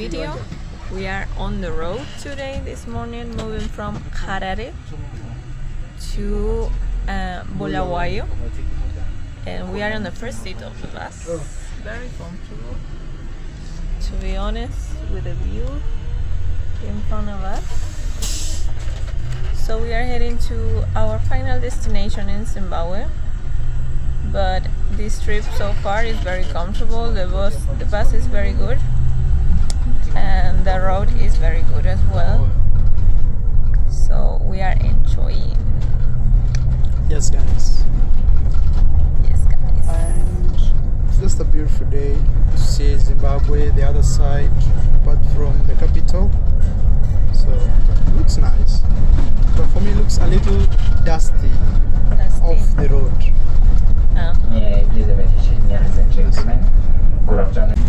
video. We are on the road today, this morning, moving from Harare to Bulawayo, and we are on the first seat of the bus. Very comfortable, to be honest, with the view in front of us. So we are heading to our final destination in Zimbabwe, but this trip so far is very comfortable. The bus is very good, and the road is very good as well. So we are enjoying. Yes, guys. Yes, guys. And it's just a beautiful day to see Zimbabwe, the other side, apart from the capital. So it looks nice. But for me, it looks a little dusty. Off the road. May I please have attention, ladies and gentlemen? Good afternoon.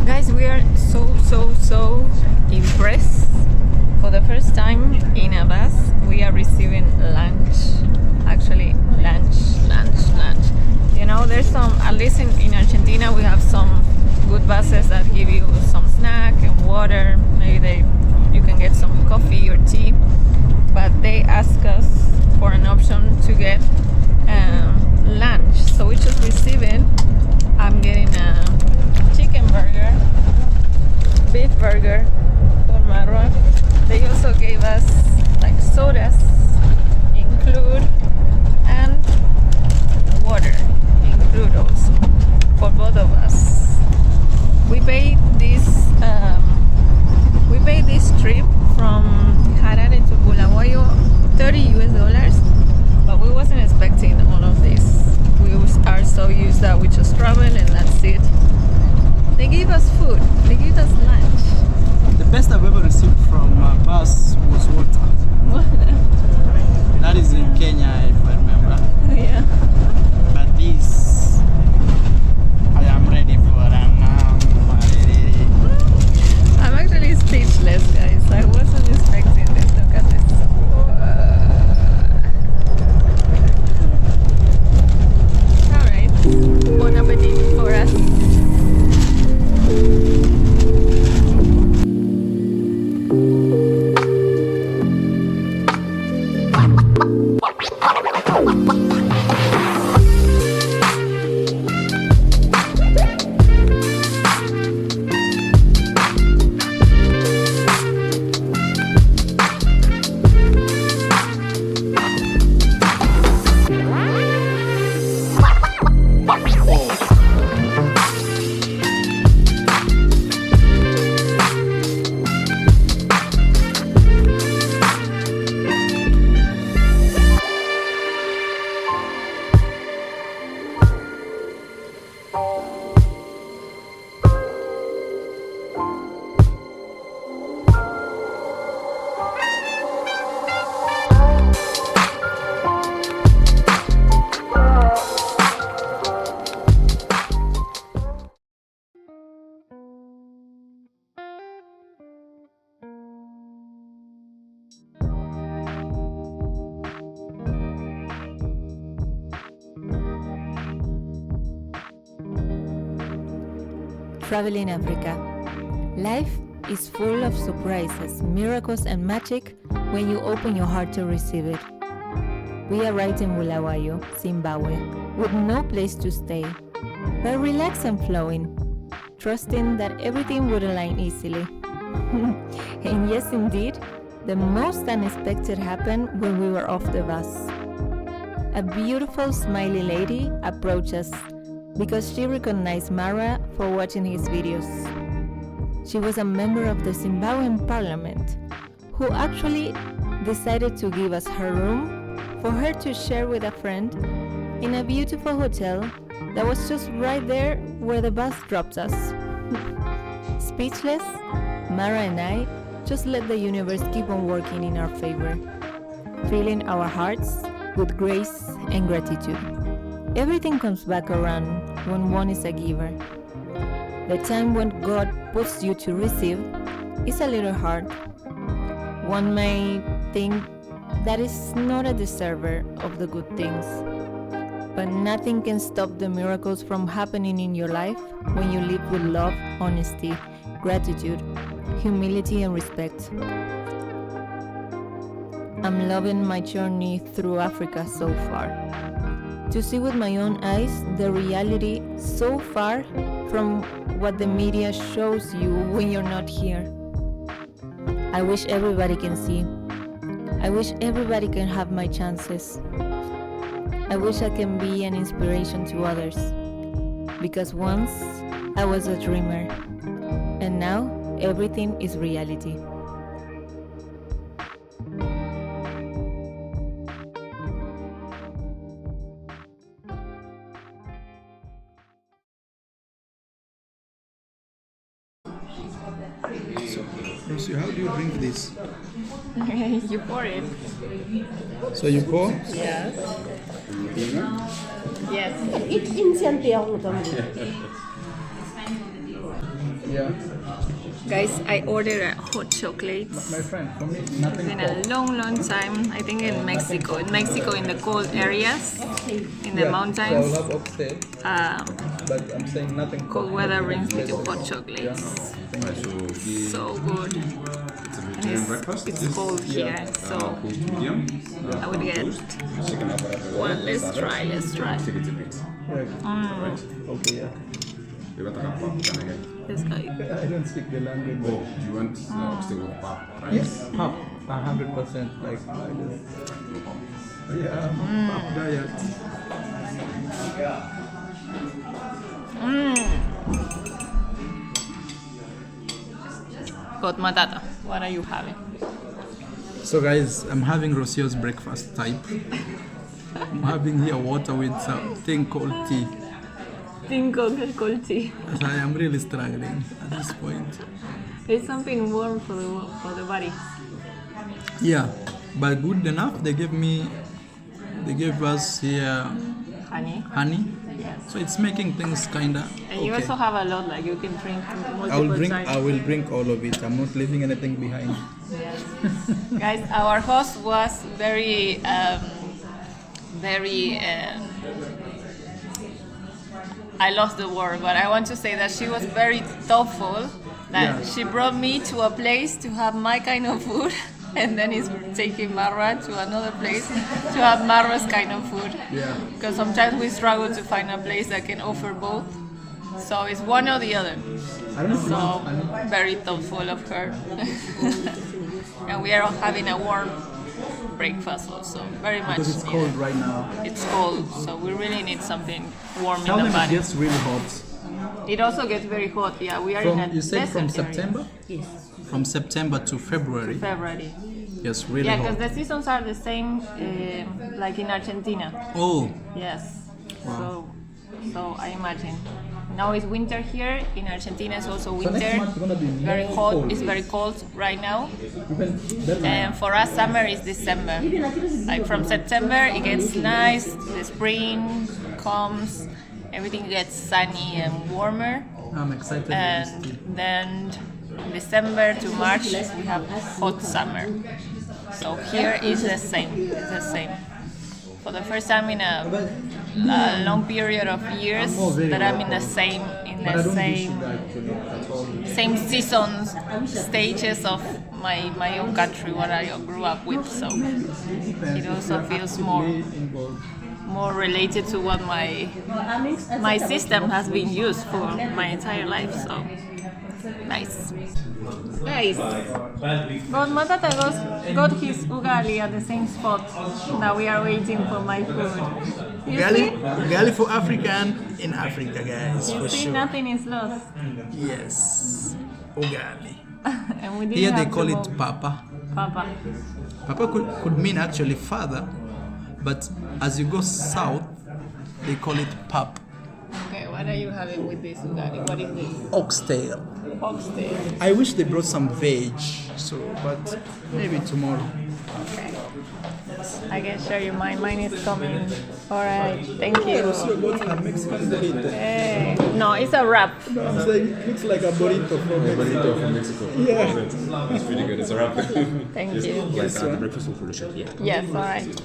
Guys, we are so impressed. For the first time in a bus, we are receiving lunch. Actually, lunch. You know, there's some, at least in Argentina, we have some good buses that give you some snack and water. Maybe you can get some coffee or tea. But they ask us for an option to get lunch. So we just receive it. I'm getting a chicken burger, beef burger for Marwa. They also gave us like sodas include and water include also for both of us. We paid this trip from Harare to Bulawayo $30 but we wasn't expecting all of this. We are so used that we just travel and that's it. They gave us food, they gave us lunch. The best I've ever received from a bus was water. That is in Kenya, if I remember. Yeah. But this, I am ready for it now. I'm actually speechless, guys. I wasn't expecting this. Look at this. Alright. Bon appetit for us. Traveling Africa. Life is full of surprises, miracles and magic when you open your heart to receive it. We arrived in Bulawayo, Zimbabwe, with no place to stay, but relaxed and flowing, trusting that everything would align easily. And yes, indeed, the most unexpected happened when we were off the bus. A beautiful smiley lady approached us because she recognized Mara for watching his videos. She was a member of the Zimbabwean parliament who actually decided to give us her room for her to share with a friend in a beautiful hotel that was just right there where the bus dropped us. Speechless, Mara and I just let the universe keep on working in our favor, filling our hearts with grace and gratitude. Everything comes back around when one is a giver. The time when God puts you to receive is a little hard. One may think that is not a deserver of the good things, but nothing can stop the miracles from happening in your life when you live with love, honesty, gratitude, humility, and respect. I'm loving my journey through Africa so far. To see with my own eyes the reality so far from what the media shows you when you're not here. I wish everybody can see. I wish everybody can have my chances. I wish I can be an inspiration to others. Because once I was a dreamer, and now everything is reality. So, Rosie, how do you drink this? You pour it. So you pour? Yes. Yes. Yeah. Guys, I ordered a hot chocolate. My friend, for me, nothing. It's been a long time. I think in Mexico. In Mexico, in the cold areas, in the mountains. So I'll have oxtail, but I'm saying nothing. Cold weather brings me to hot chocolates. So good. It's cold here, so I would get one. Let's try. Okay, yeah. This guy. I don't speak the language. Oh, you want oxtail with pap, right? Yes, pap, 100%. Like, I do. Yeah, pap diet. Got matata. What are you having? So guys, I'm having Rocio's breakfast type. I'm having here water with something called tea. Cold tea. So I am really struggling at this point. It's something warm for the body. Yeah, but good enough. They gave us here honey. Yes. So it's making things kinda And you okay. also have a lot, like you can drink multiple times. I will drink all of it. I'm not leaving anything behind. Yes. Guys, our host was very I lost the word, but I want to say that she was very thoughtful. That she brought me to a place to have my kind of food, and then is taking Marwa to another place to have Marwa's kind of food. Yeah. Because sometimes we struggle to find a place that can offer both. So it's one or the other. I don't know. So very thoughtful of her. And we are having a warm breakfast also. Very much. Because it's needed. cold right now. It's cold, so we really need something warm Tell in the them it body. gets really hot. It also gets very hot. Yeah, we are in a You said desert from area. September? Yes, From September to February. February. Yes, really Yeah, because hot. the seasons are the same, like in Argentina. Oh, Yes. Wow. So I imagine. Now it's winter here. In Argentina it's also so winter. next month is gonna be Very more hot. cold. It's very cold right now. Even better. And for us, summer is December. Like from September, it gets nice. The spring comes. Everything gets sunny and warmer. I'm excited. for And this tea. then December to March, we have hot summer. So here is the same. It's the same. For the first time in a long period of years that I'm in the same But I don't wish it actually at all. same seasons, stages of my own country, what I grew up with. So it also feels more related to what my system has been used for my entire life. So nice. Guys, God Matata got his ugali at the same spot that we are waiting for my food. You see? Ugali for African in Africa, guys, You for see, sure. nothing is lost. Yes, ugali. And we didn't Here they have call to it go. papa. Papa. Papa could mean actually father, but as you go south, they call it pap. Okay, what are you having with this ugali? What is this? Oxtail. Oxtail. I wish they brought some veg, but maybe tomorrow. Okay. I can show you mine. Mine is coming. Alright, thank you. got a Mexican burrito. Hey. No, it's a wrap. It looks like a burrito from Burrito from Mexico. Yeah. It's really good. It's a wrap. Thank you. Like the breakfast food for the chef. Yeah. Yes, alright.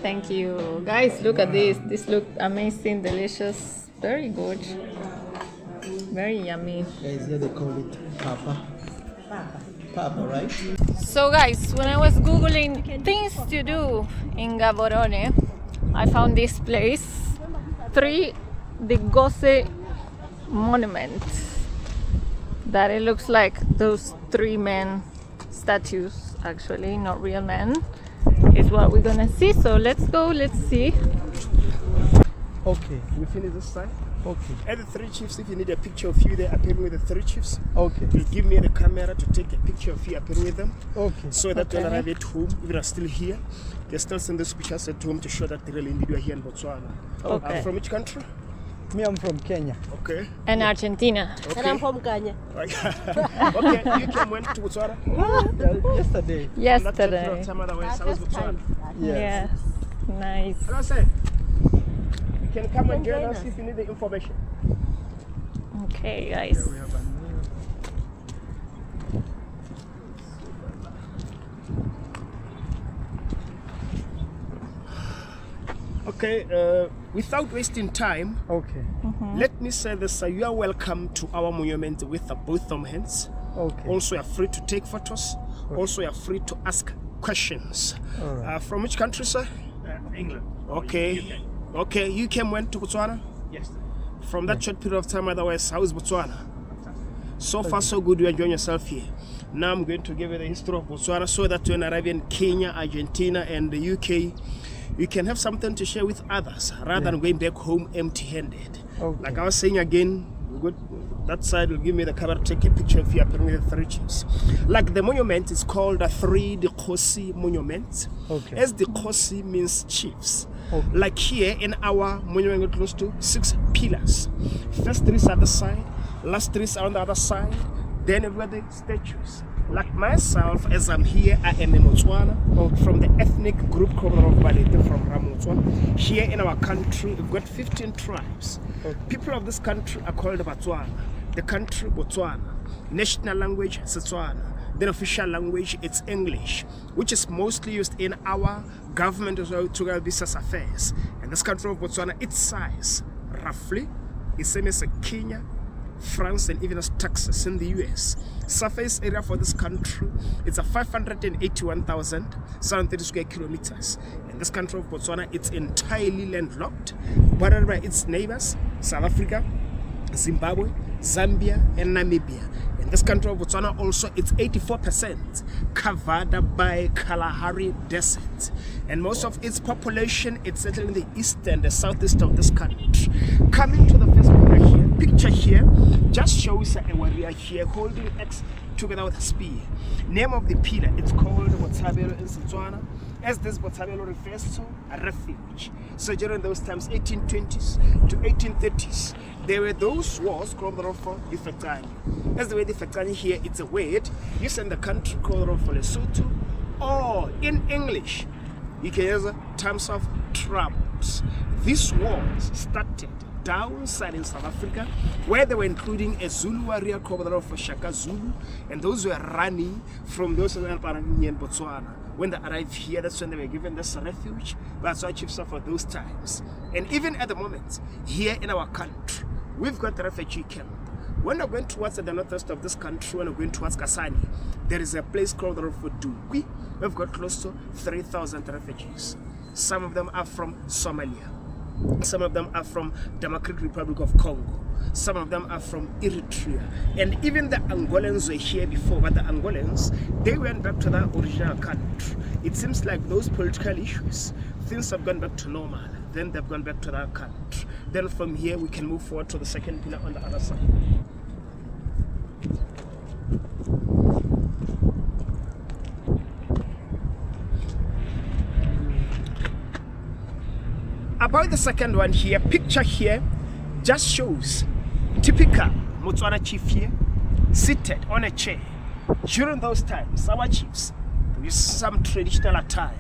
Thank you. Guys, look at this. This look amazing, delicious, very good. Very yummy. Guys, here they call it papa. Papa, right? So guys, when I was googling things to do in Gaborone, I found this place, 3 the Gose monument. That it looks like those 3 men statues, actually, not real men, is what we're gonna see. So let's go, let's see. Okay. We finish this side. Okay. At the 3 chiefs, if you need a picture of you there appearing with the 3 chiefs, Okay. you give me the camera to take a picture of you appearing with them. Okay. So that when I arrive at home, if they are still here, they still send those pictures at home to show that they really indeed are here in Botswana. Okay. From which country? Me, I'm from Kenya. Okay. And Argentina. Okay. And I'm from Kenya. Okay, you came went to Botswana? Yesterday. Yesterday. Some other ways. How was Botswana? Yes. Nice. And I say, you can come and join us if you need the information. Okay, guys. Okay, without wasting time, Okay. let me say this. You are welcome to our monument with both thumb hands. Okay. Also, you're free to take photos. Also, you're free to ask questions. Alright. From which country, sir? England. Okay. Okay, you came went to Botswana? Yes. From that short period of time, otherwise, how is Botswana? So far, so good. You're enjoying yourself here. Now I'm going to give you the history of Botswana so that when you arrive in Kenya, Argentina, and the UK, you can have something to share with others rather than going back home empty-handed. Okay. Like I was saying again, good. That side will give me the camera to take a picture of you appearing with the 3 chiefs. Like the monument is called a 3 the Kosi monument. Okay. As the Kosi means chiefs. Okay. Like here in our monument, we're close to 6 pillars. First 3 are the side, last 3 are on the other side. Then we've got the statues. Like myself, as I'm here, I am a Botswana from the ethnic group called Balete from Ramotswana. Here in our country, we've got 15 tribes. People of this country are called Botswana. The country Botswana. National language Setswana. Then official language it's English, which is mostly used in our government as well to business affairs. And this country of Botswana, its size roughly is same as Kenya, France, and even as Texas in the US. Surface area for this country, it's a 581,730 square kilometers. In this country of Botswana, it's entirely landlocked, bordered by its neighbors, South Africa, Zimbabwe, Zambia, and Namibia. In this country of Botswana also, it's 84% covered by Kalahari Desert. And most of its population, it's settled in the east and the southeast of this country. Coming to the first picture here just shows a warrior here holding axe together with a spear. Name of the pillar, it's called Botshabelo in Setswana, as this Botshabelo refers to a refuge. So during those times, 1820s to 1830s, there were those wars called for Ifektani. As the way the Ifektani here, it's a word used in the country called for Lesotho, or in English, you can use terms of troubles. These wars started downside in South Africa, where they were including a Zulu warrior called for Shaka Zulu, and those were running from those who were in Botswana. When they arrived here, that's when they were given this refuge. That's why chiefs for those times. And even at the moment, here in our country, we've got a refugee camp. When we're going towards the northwest of this country, when we're going towards Kasani, there is a place called Dugwi. We've got close to 3,000 refugees. Some of them are from Somalia. Some of them are from Democratic Republic of Congo. Some of them are from Eritrea. And even the Angolans were here before, but the Angolans, they went back to their original country. It seems like those political issues, things have gone back to normal. Then they've gone back to their country. Then from here, we can move forward to the second pillar on the other side. About the second one here, picture here just shows typical Botswana chief here seated on a chair. During those times, our chiefs used some traditional attire,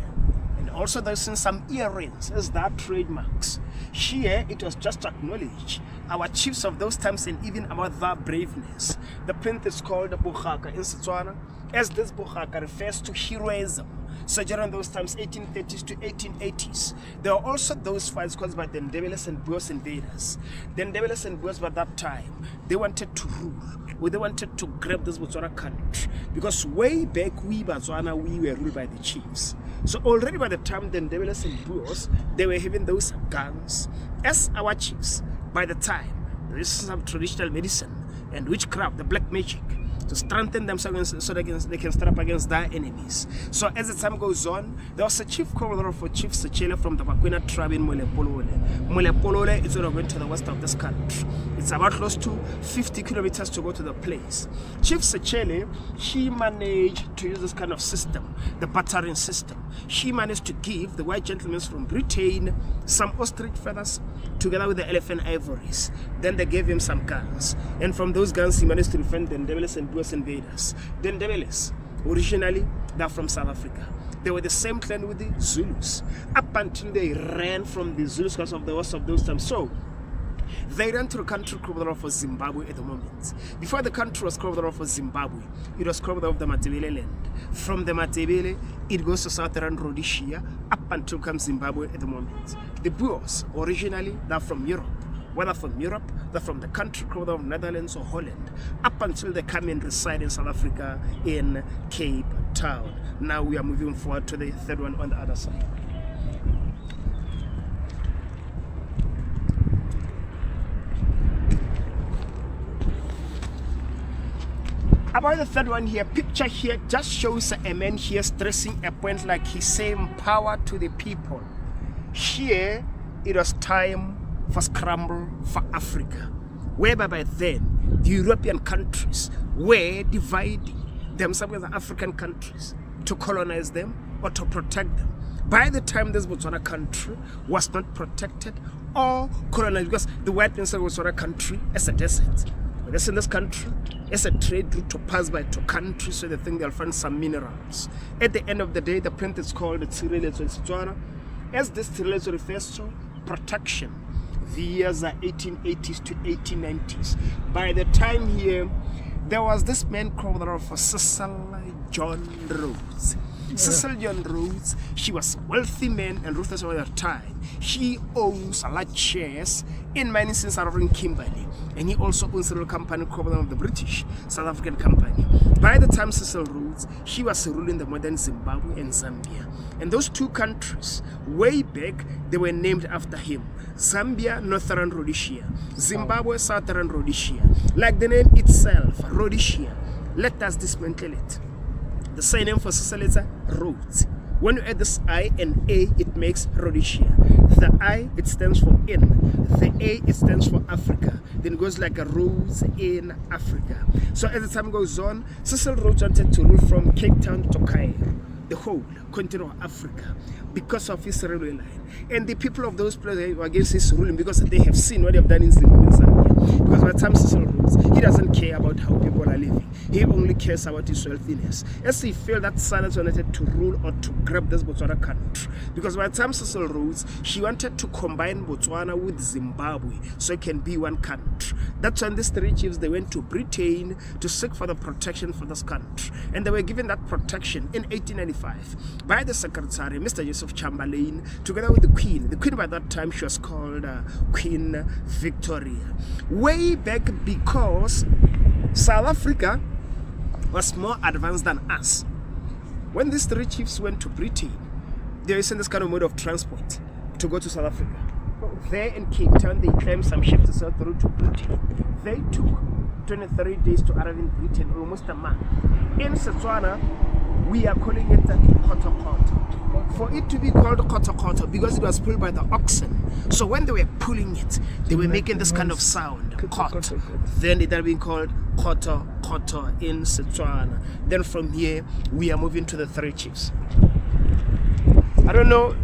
and also there's some earrings as their trademarks. Here it was just to acknowledge our chiefs of those times and even about their braveness. The print is called Bohaka in Setswana, as this Bohaka refers to heroism. So during those times, 1830s to 1880s, there were also those fights caused by the Ndebeles and Boers invaders. The Ndebeles and Boers by that time, they wanted to rule. They wanted to grab this Botswana country because way back we Botswana, we were ruled by the chiefs. So already by the time the Ndebeles and Boers, they were having those guns as our chiefs. By the time, there is some traditional medicine and witchcraft, the black magic, to strengthen themselves so they can stand up against their enemies. So as the time goes on, there was a chief called for Chief Sechele from the Bakwena tribe in Mulepolole. Mulepolole is going to the west of this country. It's about close to 50 kilometers to go to the place. Chief Sechele, she managed to use this kind of system, the battering system. She managed to give the white gentlemen from Britain some ostrich feathers together with the elephant ivories. Then they gave him some guns. And from those guns, he managed to defend the Ndebeles and Boers invaders. The Ndebeles, originally, they're from South Africa. They were the same clan with the Zulus, up until they ran from the Zulus because of the worst of those times. So, they ran to the country called for Zimbabwe at the moment. Before the country was called for Zimbabwe, it was called off the Matebele land. From the Matebele, it goes to southern Rhodesia, up until comes Zimbabwe at the moment. The Boers, originally, they're from Europe. Whether from Europe, they're from the country called of Netherlands or Holland, up until they come and reside in South Africa in Cape Town. Now we are moving forward to the third one on the other side. About the third one here, picture here just shows a man here stressing a point like he's saying power to the people. Here, it was time for scramble for Africa, whereby by then the European countries were dividing themselves with the African countries to colonize them or to protect them. By the time this Botswana country was not protected or colonized, because the white man said Botswana country as a desert. But in this country, it's a trade route to pass by to countries so they think they'll find some minerals. At the end of the day, the print is called the Tshireletso Botswana. As this Tshireletso refers to protection. The years are 1880s to 1890s. By the time here, there was this man called for Cecil John Rhodes. Cecil John Rhodes, she was a wealthy man and ruthless at the time. He owns a large shares in mining since around Kimberley, and he also owns a little company called of the British South African company. By the time Cecil Rhodes, she was ruling the modern Zimbabwe and Zambia. And those two countries, way back, they were named after him. Zambia, Northern Rhodesia. Zimbabwe, Southern Rhodesia. Like the name itself, Rhodesia. Let us dismantle it. The surname for Cecil is Rhodes. When you add this I and A, it makes Rhodesia. The I, it stands for in. The A, it stands for Africa. Then it goes like a rose in Africa. So as the time goes on, Cecil Rhodes wanted to rule from Cape Town to Cairo, the whole continent of Africa, because of his railway line. And the people of those places were against his ruling because they have seen what they have done in Zimbabwe and Zambia. Because by the time Cecil Rhodes, he doesn't care about how people are living. He only cares about his wealthiness. As he felt that silence wanted to rule or to grab this Botswana country. Because by the time Cecil Rhodes, she wanted to combine Botswana with Zimbabwe so it can be one country. That's when these three chiefs, they went to Britain to seek for the protection for this country. And they were given that protection in 1895 by the Secretary, Mr. Joseph Chamberlain, together with the Queen. The Queen by that time, she was called Queen Victoria. Way back because South Africa was more advanced than us. When these three chiefs went to Britain, they were in this kind of mode of transport to go to South Africa. There in Cape Town, they claimed some ships to sail through to Britain. They took 23 days to arrive in Britain, almost a month. In Botswana, we are calling it koto. For it to be called koto because it was pulled by the oxen. So when they were pulling it, they were making this kind of sound, kot. Then it had been called koto in Botswana. Then from here, we are moving to the three chiefs. I don't know,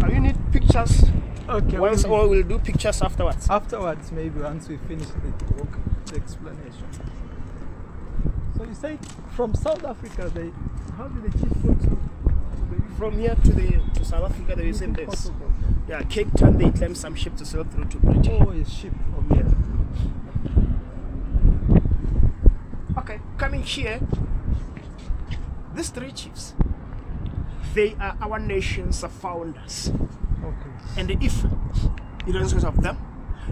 you need pictures? Okay. Or we'll do pictures afterwards. Afterwards, maybe once we finish the explanation. So you say from South Africa, how did the chief go to? From here to South Africa, they send this. Yeah, Cape Town, they claim some ship to sail through to Britain. Oh, a ship. Okay. Okay, coming here, these three chiefs They are our nation's founders. Okay. And if you don't know of them,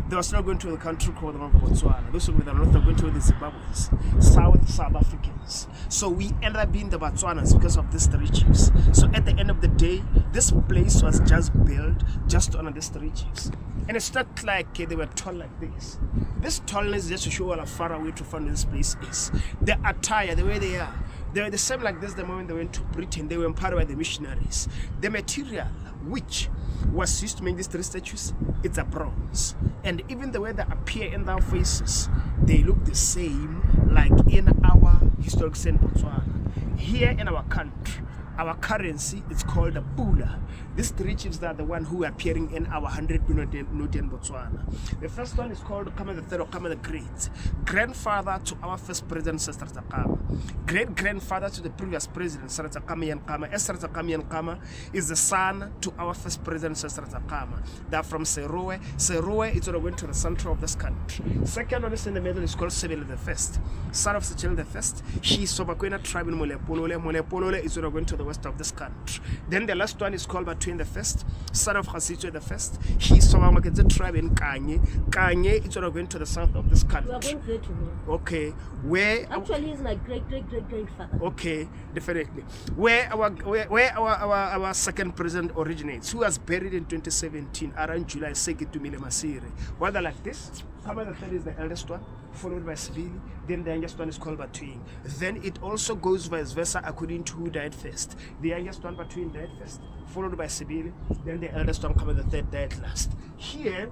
they were still going to the country called Botswana. Those who were the north are going to the Zimbabweans, South Africans. So we ended up being the Botswanas because of these three chiefs. So at the end of the day, this place was just built just to honor these three chiefs. And it's not like they were tall like this. This tallness is just to show how far away to find this place is. The attire, the way they are, they were the same like this the moment they went to Britain. They were empowered by the missionaries. The material which was used to make these three statues, it's a bronze. And even the way they appear in their faces, they look the same like in our historic Saint Botswana. Here in our country, our currency is called a pula. These three chiefs are the one who are appearing in our 100 note in Botswana. The first one is called Kama the Third or Kama the Great, grandfather to our first president, Sarata Kama, great grandfather to the previous president, Sarata Kama Yan Kama. Sarata Kama Yan Kama is the son to our first president, Sarata Kama. They're from Serowe. Serowe is went to the center of this country. Second one is in the middle is called Sebele the First, son of Sechele the First. She is Sobakwena tribe in Molepolole. Molepolole is going to the west of this country. Then the last one is called Between the First, son of Khasito the First. He is from the tribe in Kanye. Kanye is going to the south of this country. We are going great to him. Okay, where Actually, he's my great grandfather. okay, definitely. Where our second president originates, who was buried in 2017 around July 2nd to Masiri. Whether like this, Kama the Third is the eldest one, followed by Sibili, then the youngest one is called Batuing. Then it also goes vice versa according to who died first. The youngest one, Batuing, died first, followed by Sibili, then the eldest one, Kama the Third, died last. Here,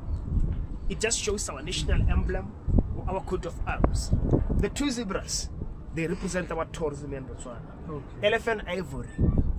it just shows our national emblem, our coat of arms. The two zebras, they represent our tourism in Botswana. Okay. Elephant ivory,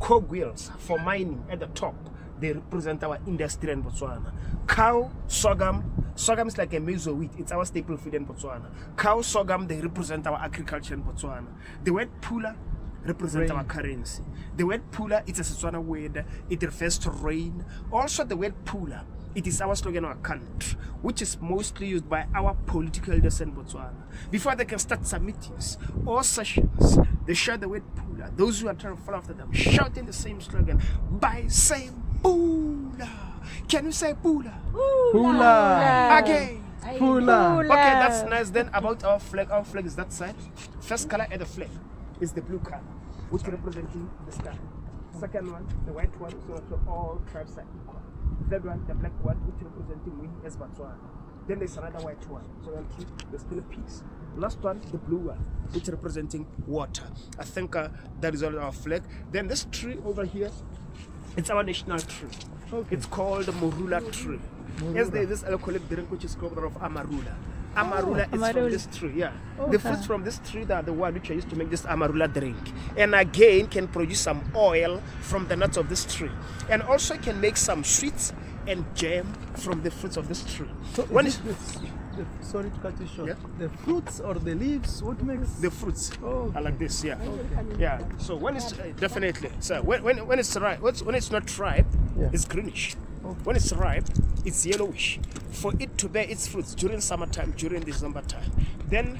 cogwheels for mining at the top, they represent our industry in Botswana. Cow, sorghum is like a maize or wheat, it's our staple food in Botswana. Cow, sorghum, they represent our agriculture in Botswana. The word pula represents our currency. The word pula, it's a Setswana word, it refers to rain. Also the word pula, it is our slogan, our country, which is mostly used by our political leaders in Botswana. Before they can start some meetings or sessions, they shout the word pula. Those who are trying to follow after them, shouting the same slogan by saying pula. Can you say pula? Pula. Again. Pula. Okay, that's nice. Then about our flag is that side. First color at the flag is the blue color, which representing the sky. Second one, the white one, so all tribes are equal. Third one, the black one, which representing we as Botswana. Then there's another white one, so there's still a piece. Last one, the blue one, which representing water. I think that is all our flag. Then this tree over here, it's our national tree. Okay. It's called the Morula tree. Yes, there's this alcoholic drink which is called of Amarula. Amarula is from this tree, yeah. The fruits from this tree are the one which I used to make this Amarula drink. And again, can produce some oil from the nuts of this tree. And also can make some sweets and jam from the fruits of this tree. So sorry to cut you short. Yeah? The fruits or the leaves, what makes the fruits are like this, yeah. Okay. Yeah. So when it's definitely, so when it's ripe, when it's not ripe, yeah, it's greenish. Okay. When it's ripe, it's yellowish. For it to bear its fruits during summertime, during December time. Then,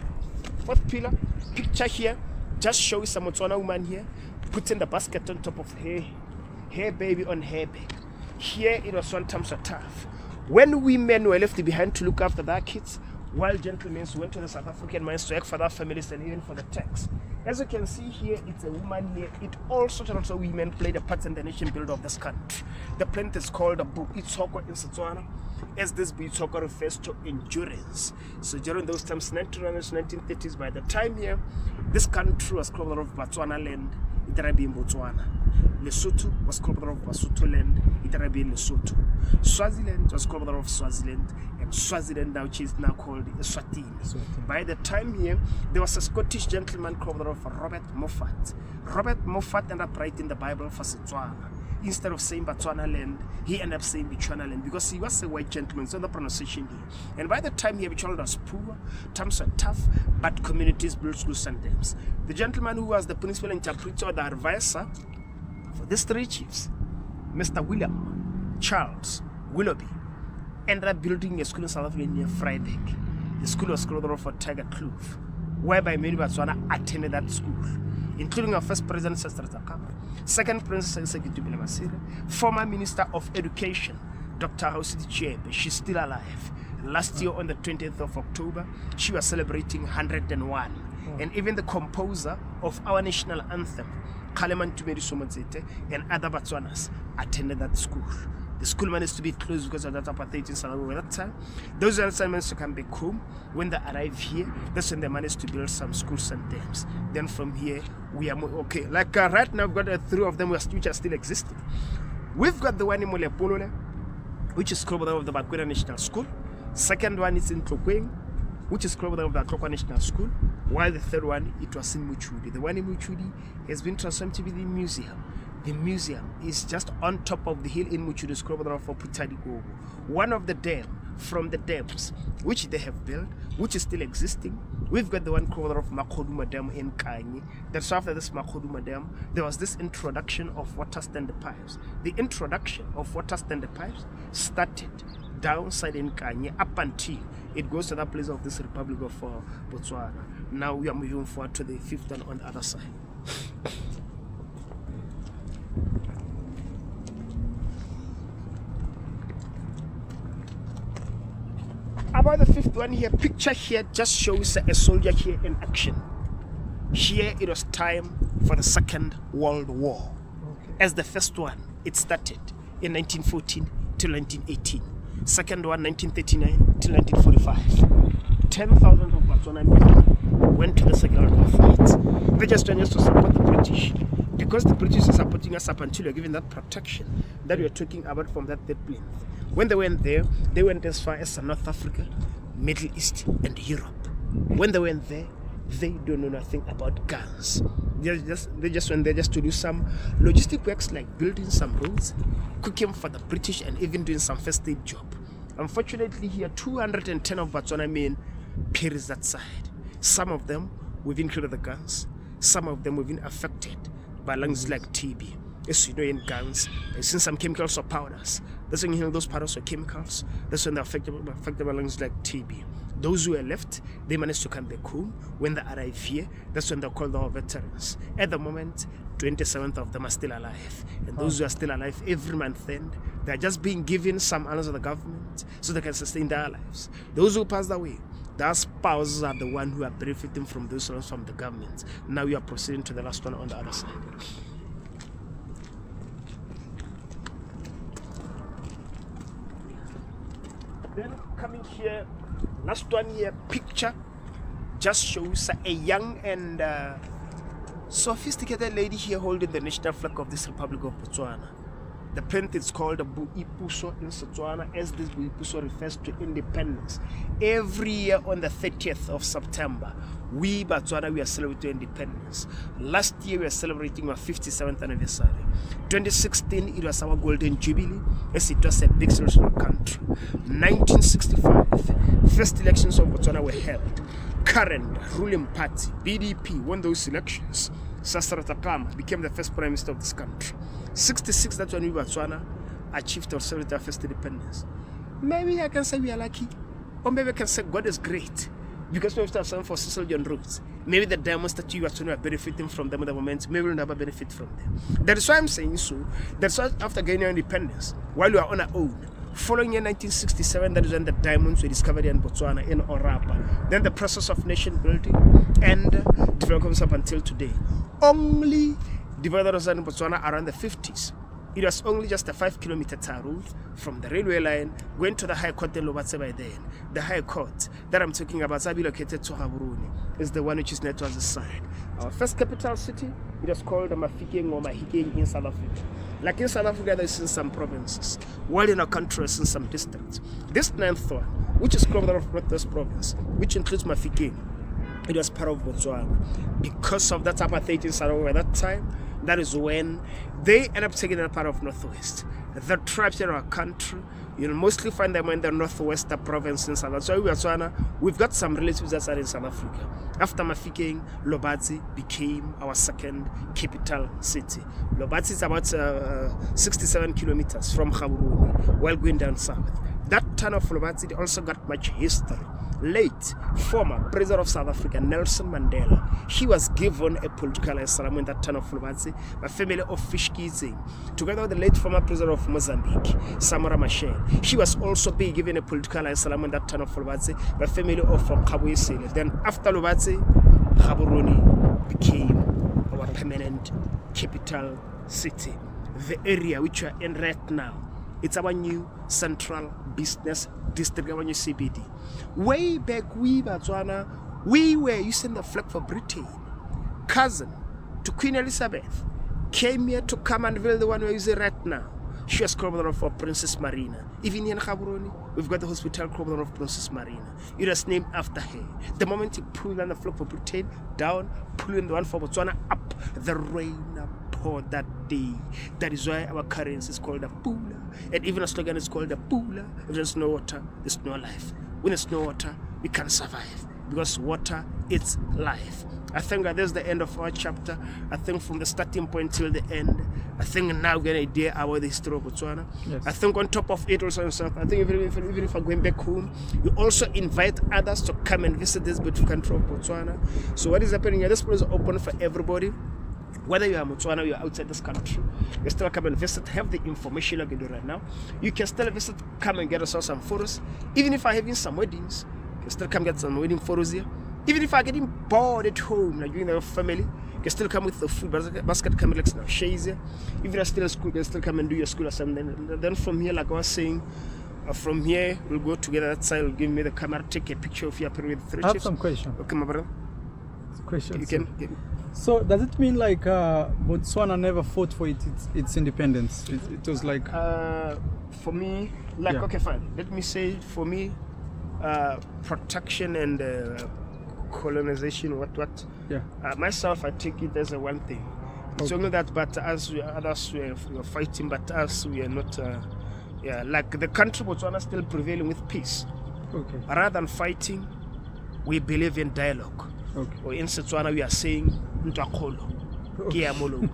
fourth pillar, picture here, just shows some Botswana woman here, putting the basket on top of her baby on her back. Here it was one time so tough. When women were left behind to look after their kids, while gentlemen went to the South African mines to work for their families and even for the tax. As you can see here, it's a woman here. It also women played a part in the nation builder of this country. The plant is called a Buitsoko in Setswana, as this Buitsoko refers to endurance. So during those times, 1900s, 1930s, by the time here, this country was called of Botswana land, it had been Botswana. Lesotho was called of Basotho land, it had been Lesotho. Swaziland was called of Swaziland, and Swaziland now is now called Eswatini. By the time here, there was a Scottish gentleman called of Robert Moffat. Robert Moffat ended up writing the Bible for Setswana. Instead of saying Botswana land, he ended up saying Botswana land because he was a white gentleman, so the pronunciation here. And by the time here, Botswana was poor, times were tough, but communities built schools sometimes. The gentleman who was the principal interpreter, the advisor for these three chiefs, Mr. William Charles Willoughby, ended up building a school in South Africa near Vryburg. The school was called for Tiger Kloof, whereby many Botswana attended that school, including our first president, Sister Takama. Second Princess Sekitubile Masire, former Minister of Education, Dr. Hausiti Chiebe, she's still alive. Last year on the 20th of October, she was celebrating 101. And even the composer of our national anthem, Kaleman Tumeri Somodzete, and other Botswanas attended that school. The school managed to be closed because of that apartheid in South Africa at that time. Those assignments to come back home. When they arrive here, that's when they managed to build some schools and dams. Then from here, we are okay. Like right now, we've got 3 of them which are still existing. We've got the one in Molepolole, which is called of the Bakwena National School. Second one is in Tlokweng, which is called of the Tlokwa National School. While the third one, it was in Muchudi. The one in Muchudi has been transformed to be the museum. The museum is just on top of the hill in Muchudi, scrolled for Putadi Gogo. One of the dams from the dams which they have built, which is still existing. We've got the one called of Makhoduma Dam in Kanye. That's after this Makhoduma Dam, there was this introduction of water standard pipes. The introduction of water standard pipes started downside in Kanye up until it goes to that place of this Republic of Botswana. Now we are moving forward to the 5th one on the other side. About the 5th one here, picture here just shows a soldier here in action. Here it was time for the Second World War. As the first one, it started in 1914 till 1918. Second one, 1939 till 1945. 10,000 of Botswana men went to the Second World War fight. They just joined us to support the British. Because the British are supporting us up until you're given that protection that we are talking about from that third plane. When they went there, they went as far as North Africa, Middle East, and Europe. When they went there, they don't know nothing about guns. They just went there just to do some logistic works like building some roads, cooking for the British, and even doing some first aid job. Unfortunately, here 210 of Botswana men perished that side. Some of them we've included the guns. Some of them we've been affected by lungs like TB. As you know, in guns, there's some chemicals or powders. That's when you know those powders or chemicals. That's when they're affected by lungs like TB. Those who are left, they managed to come back home. When they arrive here, that's when they're called our veterans. At the moment, 27th of them are still alive. And those who are still alive, every month end, they're just being given some honors of the government so they can sustain their lives. Those who passed away, their spouses are the ones who are benefiting from those honors from the government. Now we are proceeding to the last one on the other side. Then coming here, last one here, picture just shows a young and sophisticated lady here holding the national flag of this Republic of Botswana. The print is called Buipuso in Botswana, as this Buipuso refers to independence. Every year on the 30th of September, we Botswana, we are celebrating independence. Last year we are celebrating our 57th anniversary. 2016 it was our golden jubilee, as it was a big celebration of our country. 1965, first elections of Botswana were held. Current ruling party, BDP, won those elections. Sasra Takama became the first prime minister of this country. 66, that's when we Botswana achieved or celebrated our first independence. Maybe I can say we are lucky, or maybe I can say God is great, because we have to stand for social on roads. Maybe the diamonds that you are benefiting from them at the moment, maybe we'll never benefit from them. That is why I'm saying so. That's why after gaining our independence, while we are on our own, following year 1967, that is when the diamonds were discovered in Botswana, in Orapa. Then the process of nation building and development up until today. Only developers in Botswana around the 50s. It was only just a 5-kilometer tar road from the railway line going to the High Court in Lobatse by then. The High Court that I'm talking about, Zabi located to Gaborone, is the one which is near to the side. Our first capital city, it was called Mafikeng or Mahikeng in South Africa. Like in South Africa, there's in some provinces, while in our country, there's in some districts. This 9th one, which is called the Northwest Province, which includes Mafikeng, it was part of Botswana. Because of that apartheid in South Africa at that time, that is when they end up taking that part of Northwest. The tribes in our country, you'll mostly find them in the Northwest province in South Africa. So Botswana, we've got some relatives that are in South Africa. After Mafikeng, Lobatse became our second capital city. Lobatse is about 67 kilometers from Gaborone, while going down south. That town of Lobatse also got much history. Late former President of South Africa Nelson Mandela, he was given a political asylum in that town of Lobatse by family of Fishkizing, together with the late former President of Mozambique, Samora Machel. She was also being given a political asylum in that town of Lobatse by family of Kabwe. Then after Lobatse, Gaborone became our permanent capital city. The area which we are in right now, it's our new central business district, our new CBD. Way back, we Botswana, we were using the flag for Britain. Cousin to Queen Elizabeth came here to come and build the one we're using right now. She was called for Princess Marina. Even here in Gaborone, we've got the hospital called of Princess Marina. It was named after her. The moment you pull on the flag for Britain down, pulling the one for Botswana up, the rain poured that day. That is why our currency is called a pula. And even a slogan is called a pula. If there's no water, there's no life. When there's no water, we can't survive. Because water, it's life. I think that that's the end of our chapter. I think from the starting point till the end, I think now we get an idea about the history of Botswana. Yes. I think on top of it also, I think even if I'm going back home, you also invite others to come and visit this beautiful country of Botswana. So what is happening here? This place is open for everybody. Whether you are Botswana or you are outside this country, you still come and visit, have the information like you do right now. You can still visit, come and get us some photos. Even if I'm having some weddings, you can still come get some wedding photos here. Even if I'm getting bored at home, like doing the family, you can still come with the food basket, come like now shares here. If you're still at school, you can still come and do your school assignment. Then from here, like I was saying, from here, we'll go together that side, give me the camera, take a picture of your with 3 I have chips. some question. Okay, my brother. Question. You can. So does it mean like Botswana never fought for its independence? It was like for me, like Yeah. okay, fine. Let me say for me, protection and colonization. What? yeah. Myself, I take it as a one thing. It's Okay. only that, but as others we are fighting, but us we are not. Like the country Botswana still prevailing with peace. Okay. Rather than fighting, we believe in dialogue. Okay. Or in Botswana, we are saying Ntakolo, Kiamolo.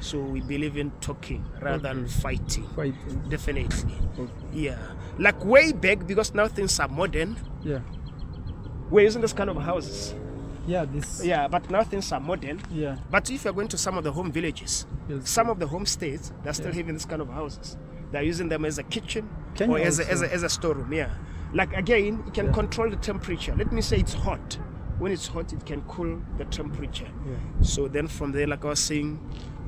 So we believe in talking rather than fighting. Fighting. Definitely. Okay. Yeah. Like way back, because now things are modern, Yeah. we're using this kind of houses. Yeah. This. Yeah, but now things are modern. Yeah. But if you're going to some of the home villages, Yes. some of the homestays, they're still Yeah. having this kind of houses. They're using them as a kitchen Kenya or as also. a storeroom. Yeah. Like again, you can Yeah. control the temperature. Let me say it's hot. When it's hot, it can cool the temperature. Yeah. So then from there, like I was saying,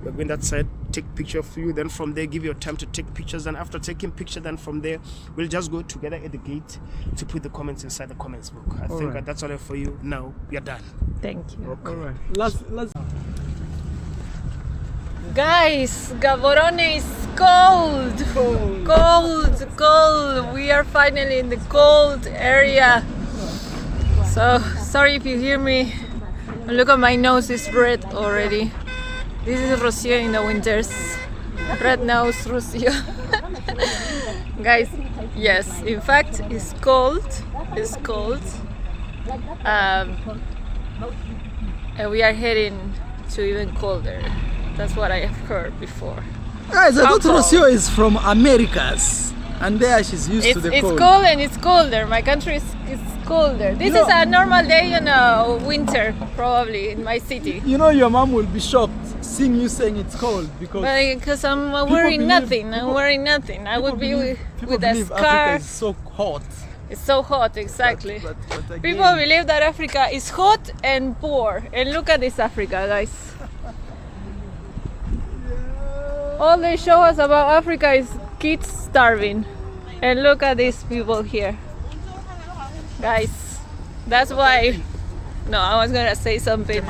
we're going that side, take picture of you. Then from there, give you time to take pictures. And after taking picture, then from there, we'll just go together at the gate to put the comments inside the comments book. I think right. that's all for you. Now we are done. Thank you. All right. Last. Guys, Gaborone is cold. Cold. We are finally in the cold area. So sorry if you hear me. Look at my nose is red already. This is Rocio in the winters. Red nose Rocio. Guys, yes, in fact it's cold. It's cold. And we are heading to even colder. That's what I have heard before. Guys, I How thought cold? Rocio is from Americas, and there she's used to the It's cold. cold and it's colder. My country is colder. This is a normal day in winter, probably in my city. You know, your mom will be shocked seeing you saying it's cold because Because I'm wearing believe- nothing. I'm people- wearing nothing. I would be people with a believe Africa scarf. is so hot. It's so hot, exactly. But again, People believe that Africa is hot and poor. And look at this Africa, guys. All they show us about Africa is kids starving. And look at these people here. Guys, that's why... No, I was gonna say something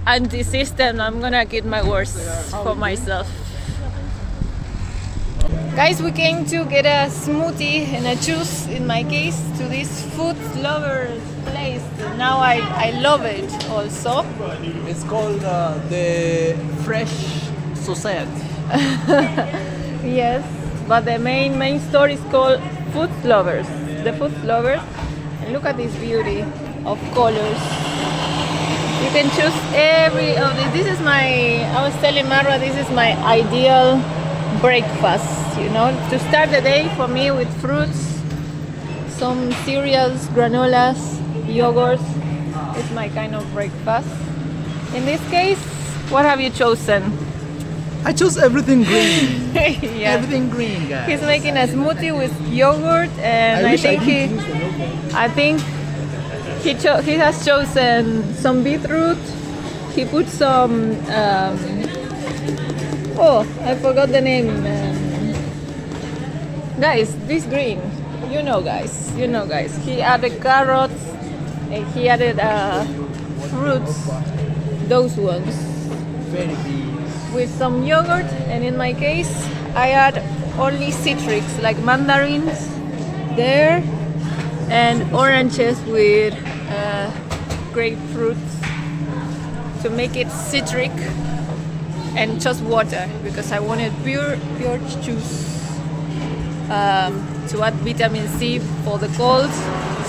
anti-system. I'm gonna get my words for myself. Guys, we came to get a smoothie and a juice, in my case, to this food lover place. Now I love it also. it's called the Fresh Society. Yes, but the main store is called Food Lovers. The Food Lovers. And look at this beauty of colors. You can choose every of these. This is my, I was telling Marwa, this is my ideal breakfast, you know, to start the day for me with fruits, some cereals, granolas, yogurts. It's my kind of breakfast. In this case, what have you chosen? I chose everything green. Yeah. Everything green, guys. He's making a smoothie with yogurt, and I think he has chosen some beetroot. He put some I forgot the name. Guys, this green, you know guys. He added carrots and he added fruits, those ones, Very big. with some yogurt, and in my case I add only citrics like mandarins there and oranges with grapefruits to make it citric, and just water because I wanted pure juice to add vitamin C for the cold,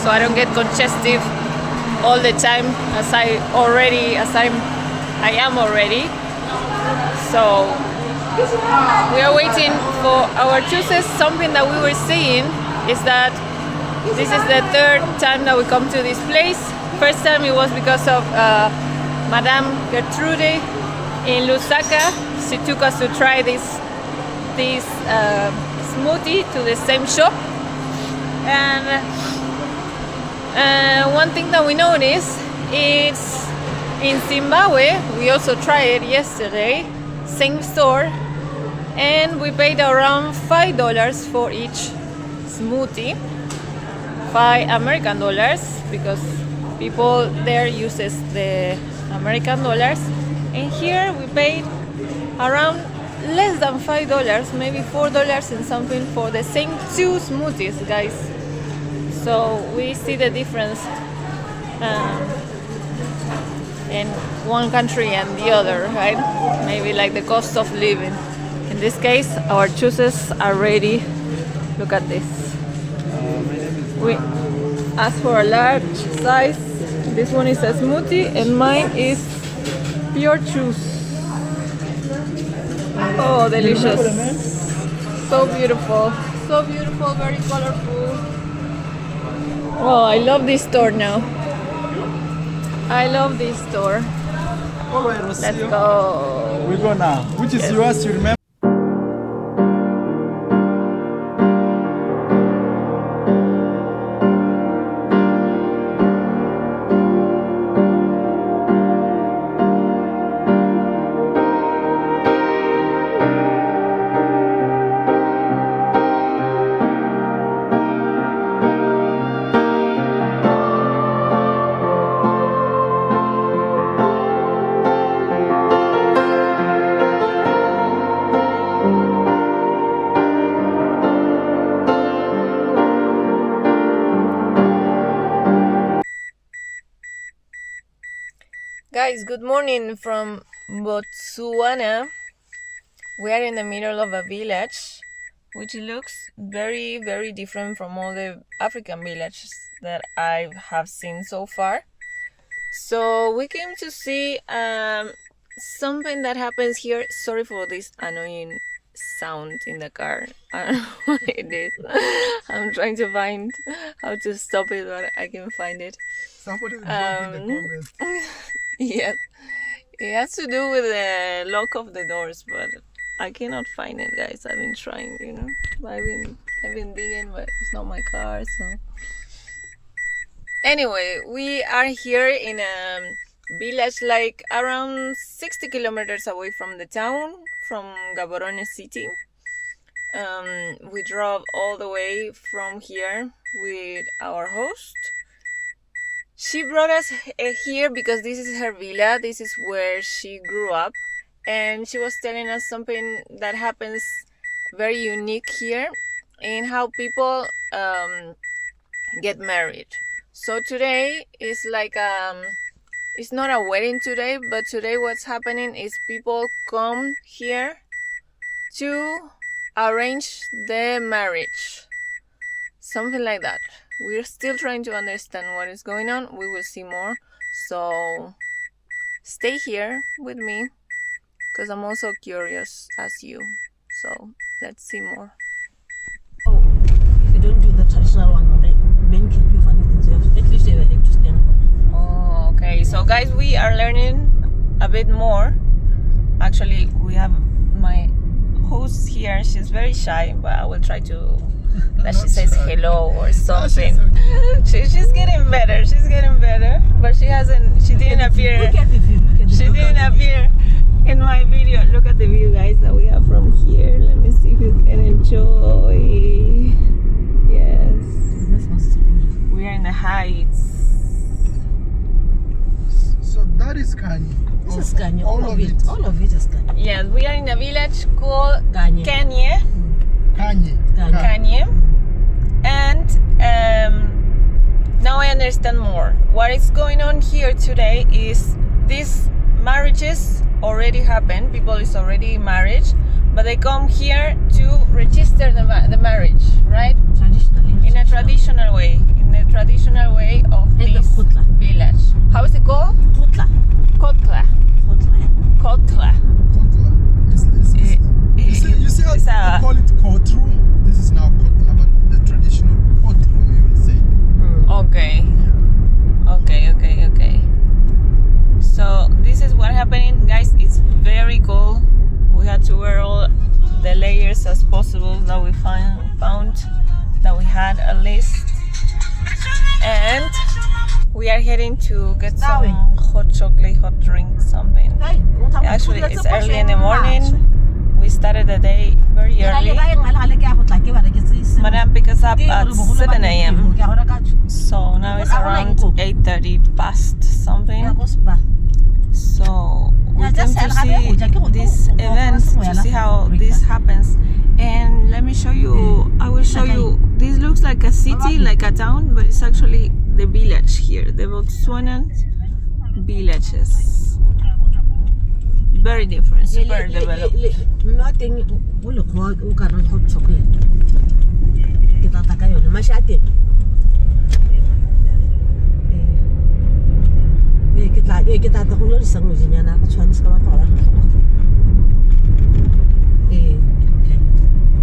so I don't get congestive all the time as I am already. So we are waiting for our juices. Something that we were saying is that this is the third time that we come to this place. First time it was because of Madame Gertrude in Lusaka. She took us to try this smoothie to the same shop, and one thing that we noticed is in Zimbabwe. We also tried it yesterday, same store, and we paid around $5 for each smoothie, $5 because people there uses the American dollars, and here we paid around less than $5, maybe $4 and something for the same two smoothies, guys. So we see the difference in one country and the other, right? Maybe like the cost of living. In this case, our juices are ready. Look at this. We asked for a large size. This one is a smoothie and mine is pure juice. Oh, delicious. So beautiful, very colorful. Oh, I love this store now. I love this store. Let's go. We go now. Which is yours, you remember? Guys, good morning from Botswana. We are in the middle of a village which looks very, very different from all the African villages that I have seen so far. So we came to see something that happens here. Sorry for this annoying sound in the car. I don't know what it is. I'm trying to find how to stop it, but I can't find it. Somebody in the comments. Yes, it has to do with the lock of the doors, but I cannot find it, guys. I've been trying, you know. I've been digging, but it's not my car, so. Anyway, we are here in a village like around 60 kilometers away from the town, from Gaborone city. We drove all the way from here with our host. She brought us here because this is her villa. This is where she grew up, and she was telling us something that happens very unique here in how people get married. So today is like it's not a wedding today, but today what's happening is people come here to arrange the marriage, something like that. We're still trying to understand what is going on. We will see more, so stay here with me because I'm also curious as you. So let's see more. Oh, if you don't do the traditional one, the men can do funny things. You have to, at least you have a leg to stand on. Oh, okay. So guys, we are learning a bit more. Actually, we have my host here. She's very shy, but I will try to that she says hello or something. She's getting better. She's getting better, but she didn't appear. Look at the view. Look at the She view. didn't appear in my video. Look at the view, guys, that we have from here. Let me see if you can enjoy. Yes, we are in the heights. So that is Kanye. This is Kanye. All of it. All of it is Kanye. Yes, we are in a village called Kanye. Kanye. Kanye. And now I understand more. What is going on here today is these marriages already happen. People is already married, but they come here to register the marriage, right? Traditionally. In a traditional way. In a traditional way of And the this Khotla. village. How is it called? Khotla. Kotla. Khotla. Kotla. Kotla. You see how It's they call it courtroom? This is now Kotla, but the traditional courtroom, you will say. Okay. Okay. So this is what happening, guys. It's very cold. We had to wear all the layers as possible that we found that we had at least, and we are heading to get some hot chocolate, hot drink, something. Actually, it's early in the morning. We started the day very early. Madam picked us up at 7 a.m. So now it's around 8:30 past something. So we came to see this event, to see how this happens. And let me show you, I will show you, this looks like a city, like a town, but it's actually the village here, the Botswanan villages. Very different, super developed.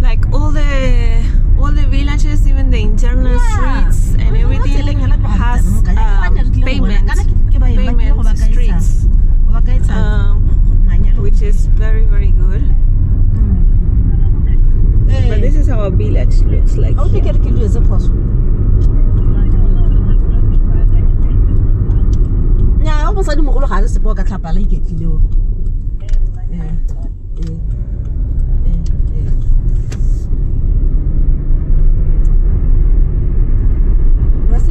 Like all the villages, even the internal streets and everything has pavement streets, which is very, very good. But this is how a village looks like here.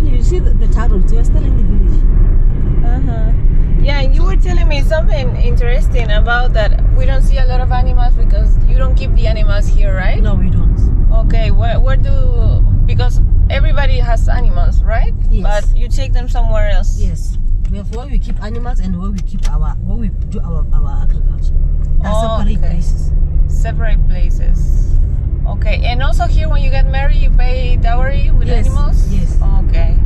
You see the tar roads, you're still in the village. Yeah, and you were telling me something interesting about that we don't see a lot of animals because you don't keep the animals here, right? No, we don't. Okay, where do, because everybody has animals, right? Yes. But you take them somewhere else. Yes. We have where we keep animals and where we do our agriculture. There are separate places. Separate places. Okay, and also here when you get married you pay dowry with animals? Yes. Okay.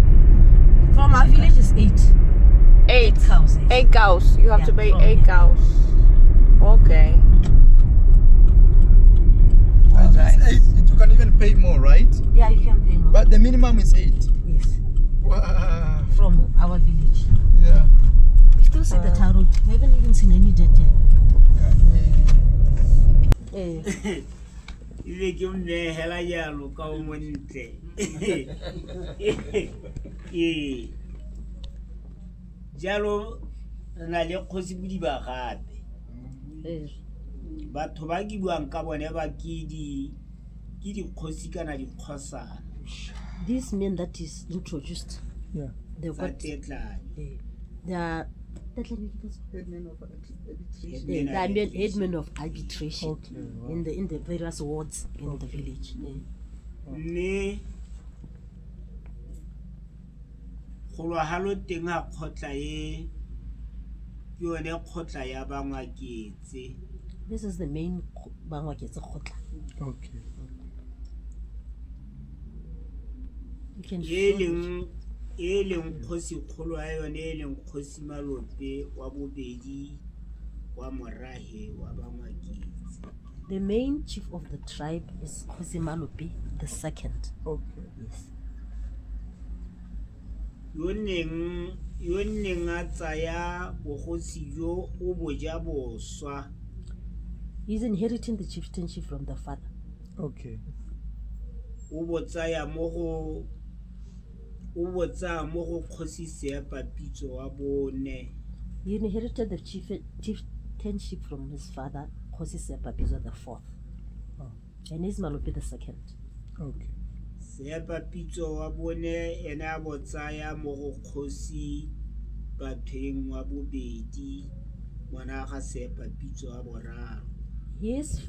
From our village is 8. 8 cows. 8 cows. You have to pay from 8 cows. Okay. You can even pay more, right? Yeah, you can pay more. But the minimum is 8. Yes. Wow. From our village. Yeah. We still see the tar road. We haven't even seen any dead yet. Jalo na le kgosibudi ba gape batho ba ke buang ka bone ba ke di kgosi kana di khosana. These men that is introduced, they've got they are headmen of arbitration in the various wards in the village. Ne kholo halo teng ha khotla e yone khotla ya bangwaketse. This is the main bangwaketse khotla. Okay. You can eleng khosi kholo ya yone eleng khosi malope wa bobedi wa morahe wa bangwaketse. The main chief of the tribe is Kgosi Malope the second. Okay. Yes. yo neng a tsaya bogosi jo o boja boswa. He's inheriting the chieftainship from the father. Okay. O bo tsaya mo go Kgosi Seapapitso wa bone. He inherited the chieftainship from his father, Kgosi Seapapitso the fourth. Oh. And he's Malope the second. Okay. Seapapitso wa bone ene a bo tsaya mo go Kgosi Bathweng wa bobedi ngwana ga Seapapitso wa boraro. His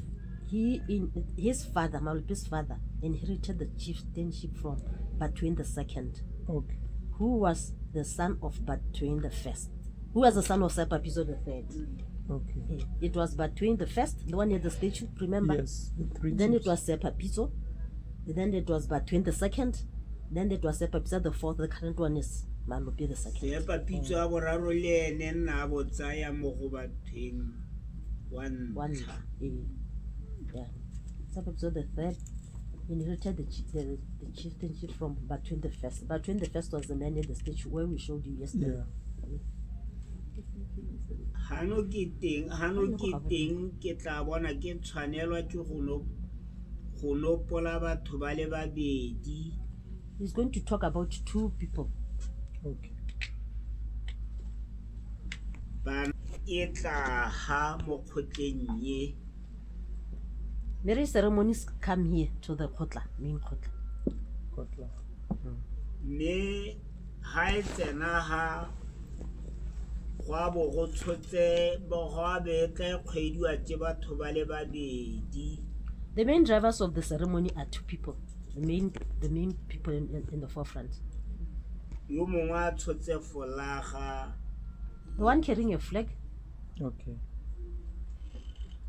father, Malope's father, inherited the chieftainship from Bathweng the second, Okay. who was the son of Bathweng the first, who was the son of Seapapitso the third. Okay. It was Bathweng the first, the one near the statue, remember? Yes. The three Then it chiefs. was Seapapitso, then it was Bathweng the second, then it was Seapapitso the fourth, the current one is Malope the second. Seapapitso wa boraro le ene nna a bo tsaya mo go Bathweng wa One, ntlha. yeah. Seapapitso the third inherited the chieftainship from Bathweng the first. Bathweng the first was the man near the statue where we showed you yesterday. Yeah. Hano ke teng ke tla bona ke tshwanelwa ke go nopola batho ba le babedi. He's going to talk about two people. Okay. Ba e tla ha mo kgotleng ye. Marriage ceremonies come here to the Khotla, main Khotla. Kotla. Mme ha e tsena ha go a bo go tshotse bo go a betle kgwediwa ke batho ba le babedi. The main drivers of the ceremony are two people. The main people in the forefront. Yo mongwe a tshotse folaga. The one carrying a flag, Okay.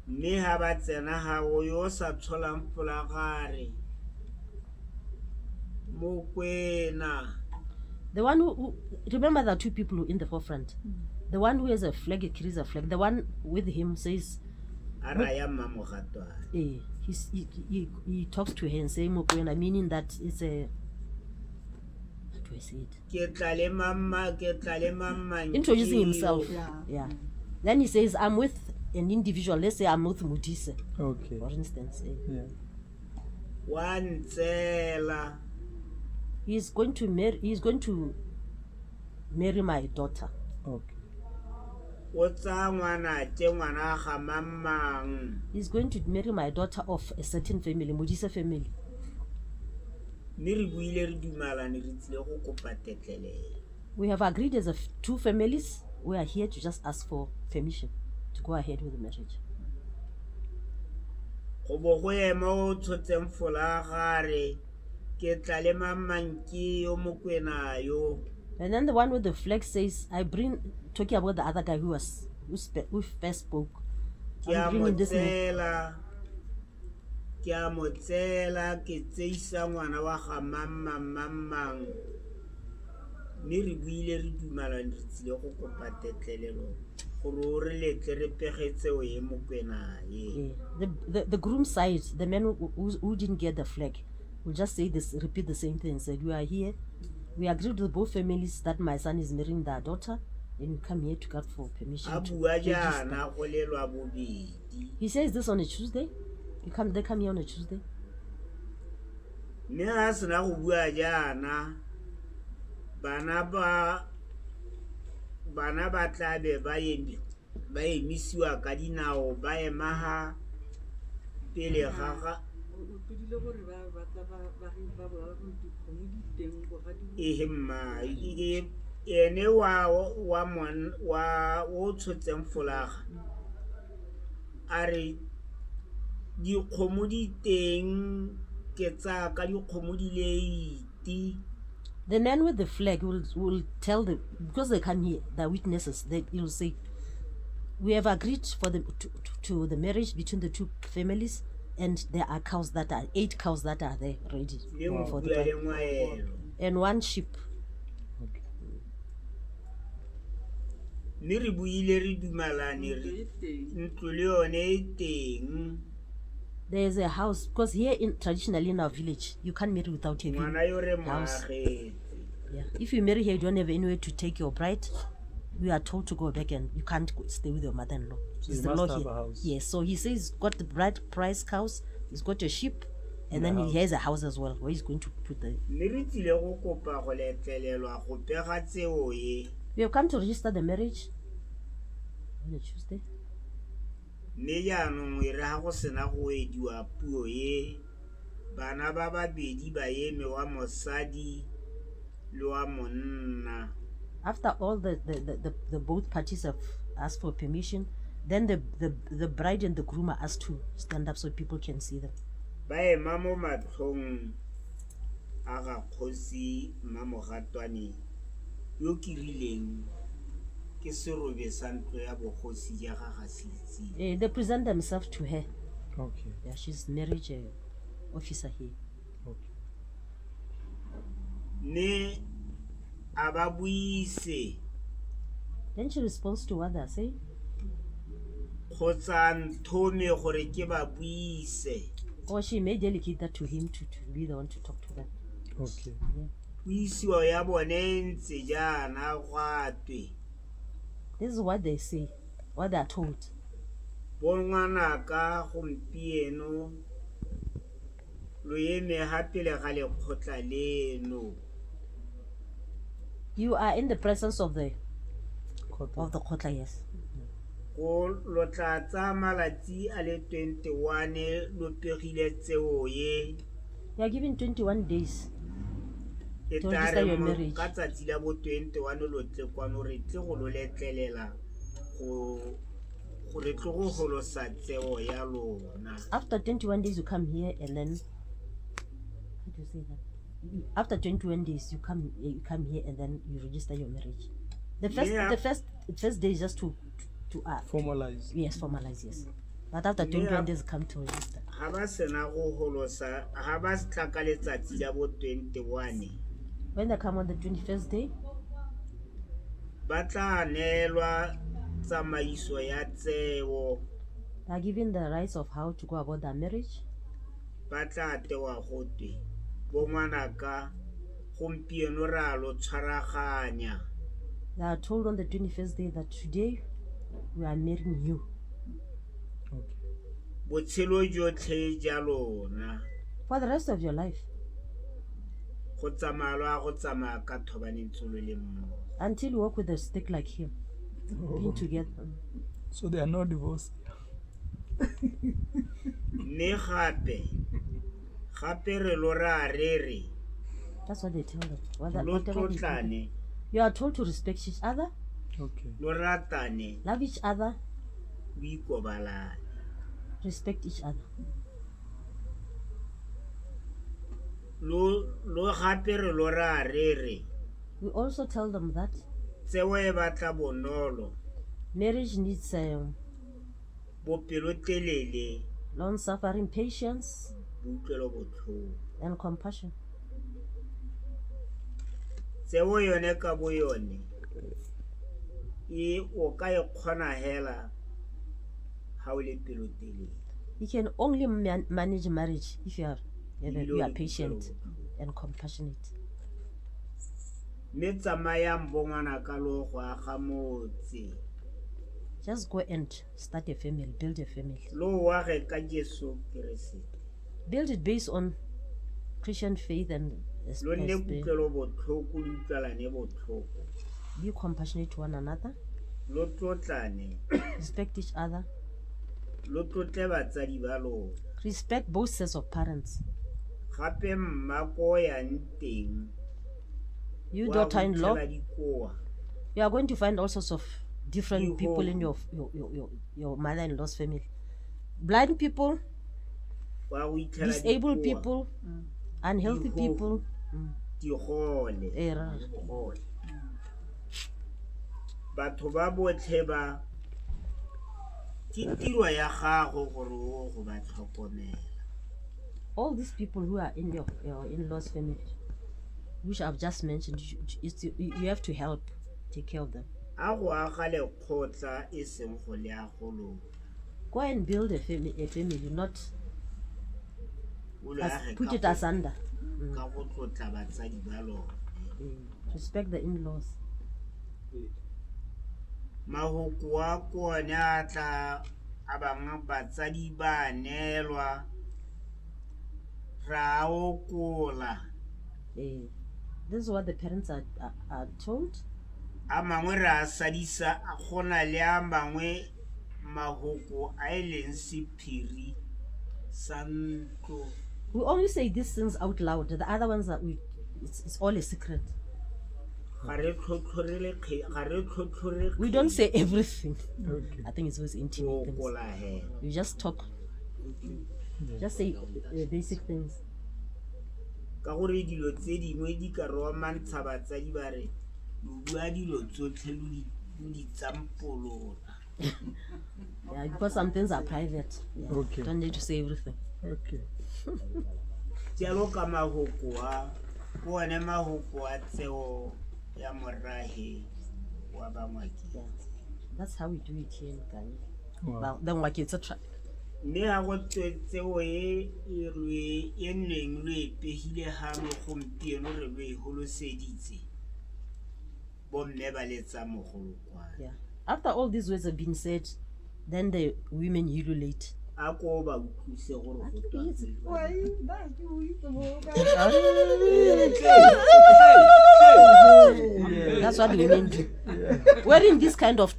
Mme ha ba tsena ha o yo sa tsholang folagare. Mokwena. the one who remember there are two people in the forefront. The one who has a flag, carries a flag. The one with him says, A raya mmamogatwana. he talks to her and saying Mokwena, meaning that it's a, how do I say it? Ke tla le mama Introducing himself. Yeah. Yeah. Then he says, I'm with an individual. Let's say I'm with Modise, Okay. for instance. Yeah. wa ntsela. He's going to marry my daughter. Okay. O tsaya ngwana ke ngwana ga mamang. He's going to marry my daughter of a certain family, Modise family. Mme re buile re dumalane re tsile go kopa tetlelelo. We have agreed as two families. We are here to just ask for permission to go ahead with the marriage. Go bo go ema o tshotseng folagare ke tla le mamang ke yo Mokwena yo. And then the one with the flag says, talking about the other guy who first spoke. Ke a I'm mo bringing this in. tsela ke tseisa ngwana wa ga mamang. Mme re buile re dumalane re tsile go kopa tetlelelo gore o re letle re pegetse o ye Mokwena ye. Yeah. The groom side, the man who didn't get the flag, will just say this, repeat the same thing. Said, we are here. We agreed with both families that my son is marrying their daughter, and we come here to ask for permission A to bua register. jaana go lelwa bobedi. He says this on a Tuesday. They come here on a Tuesday. Mme ga sena go bua jaana bana ba tla be ba emisiwa ka dinao ba ema ha pele ga mma ene wa o tshotseng folaga a re dikgomo di teng ke tsa ka dikgomo di leiti. The man with the flag will tell them, because they come here, the witnesses, he'll say, we have agreed for to the marriage between the two families, and there are 8 cows that are there ready for the bride, and 1 sheep. Mme re buile re dumalane re ntlo le yone e teng. There's a house, because here traditionally in our village, you can't marry without having ngwana yo re house. moagetse Yeah. If you marry here, you don't have anywhere to take your bride. You are told to go back and you can't stay with your mother-in-law. So It's you the must law have here. a house. Yes. So he says he's got the bride price cows. He's got a sheep, and then he has a house as well where he's going to put the. mme re tlile go kopa go letlelelwa go pega tseo ye We have come to register the marriage on a Tuesday. mme jaanong e re ga go sena go ediwa puo ye bana ba babedi ba eme wa mosadi le wa monna. After all the both parties have asked for permission, then the bride and the groom are asked to stand up so people can see them. Ba ema mo matlhong a ga kgosi Mmamogatwane yo ke rileng ke serobe sa ntlo ya bogosi ja ga ga sitse. They present themselves to her. Okay. Yeah, she's marriage officer here. Okay. Mme a ba buise Then she responds to what they say. kgotsa nthome gore ke ba buise. Or she may delegate that to him to be the one to talk to them. Okay. Puisiwa ya bone ntse jaana go atwe This is what they say, what they are told. bongwanaka gompieno lo eme gape le ga lekgotla leno. You are in the presence of the Kotla, yes. Go lo tla tsa malatsi a le 21 lo pegile tseo ye You are given 21 days. e To register your marriage. ka tsatsi la bo 21 lo tle kwano re tle go lo letlelela go re tlo go golosa tseo ya lona. After 21 days, you come here and then. How do you say that? After 21 days, you come here and then you register your marriage. The first day is just to Formalize. Yes, formalize, yes. But after 21 days, come to register. Ha ba sena go golosa ha ba tla ka letsatsi la bo 21 When they come on the 21st day, ba tla neelwa tsamaiso ya tseo they are given the rights of how to go about their marriage. ba tla tewa gotwe bongwanaka gompieno ra lo tshwaraganya. They are told on the 21st day that today we are marrying you. Okay. Botshelo jotlhe ja lona For the rest of your life, go tsamalwa go tsamaya ka thobaneng tsolo le mmogo. until you walk with a stick like him, being together. So they are not divorced. Mme gape re lo ra re That's what they tell them. lo Whatever they tell them. tlotlane You are told to respect each other, Okay. lo ratane love each other, o ikobalane. respect each other. Lo gape re lo ra re We also tell them that tseo e batla bonolo marriage needs bopelotelele long-suffering, patience, utlwelo botlhoko. and compassion. Tseo yone ka bo yone o ka e kgona hela ha o le pelotelele. You can only manage marriage if you are patient and compassionate. Mme tsamayang bongwana ka lo go aga motse Just go and start a family, build a family. lo wa ge ka Jesu Kriste Build it based on Christian faith and lo nne kutlwelo botlhoko le utlwalane botlhoko be compassionate to one another, lo tlotlane respect each other, lo tlotle batsadi ba lona. respect both sets of parents. Gape mmako yang teng You wa daughter-in-law, botlela dikoa you are going to find all sorts of different You people in your mother-in-law's family. Blind people, wa go itlhela disabled dikoa, people, unhealthy Diho- people. digole Eh, ra- digole. Batho ba botlhe ba ke tiro ya gago gore o go ba tlhokomela. All these people who are in your in-laws' family, which I've just mentioned, you have to help take care of them. A go aga lekgotla e seng go le agolo. Go and build a family, not o lo age Put it ka asunder. ka go tlotla batsadi ba lona. Respect the in-laws. Mahoko a kone a tla a bang batsadi ba neelwa ra okola. This is what the parents are told. A mangwe ra sadisa a gona le a mangwe mahoko a eleng sephiri sa ntlo. We only say these things out loud. The other ones that it's all a secret. We don't say everything. Okay. I think it's always intimate things. You just talk. Just say basic things. Ka gore dilo tse dingwe di ka romantsha batsadi ba re lo bua dilo tsotlhe lo di tsampolola. Yeah, because some things are private. Yeah. Okay. Don't need to say everything. Okay. Jalo ka mahoko a one mahoko a tseo ya morahe wa bangwaki. Yeah. That's how we do it here in Ghana. Wow. Well, then like it's a try. Mme ha go tseo e neng lo e pehile ha mo gompieno re lo e holoseditse. Bomme ba letsa mogolokwana. Yeah. After all these words have been said, then the women ululate. A ko ba utlwise gore go tswa. That's what women do. Wearing this kind of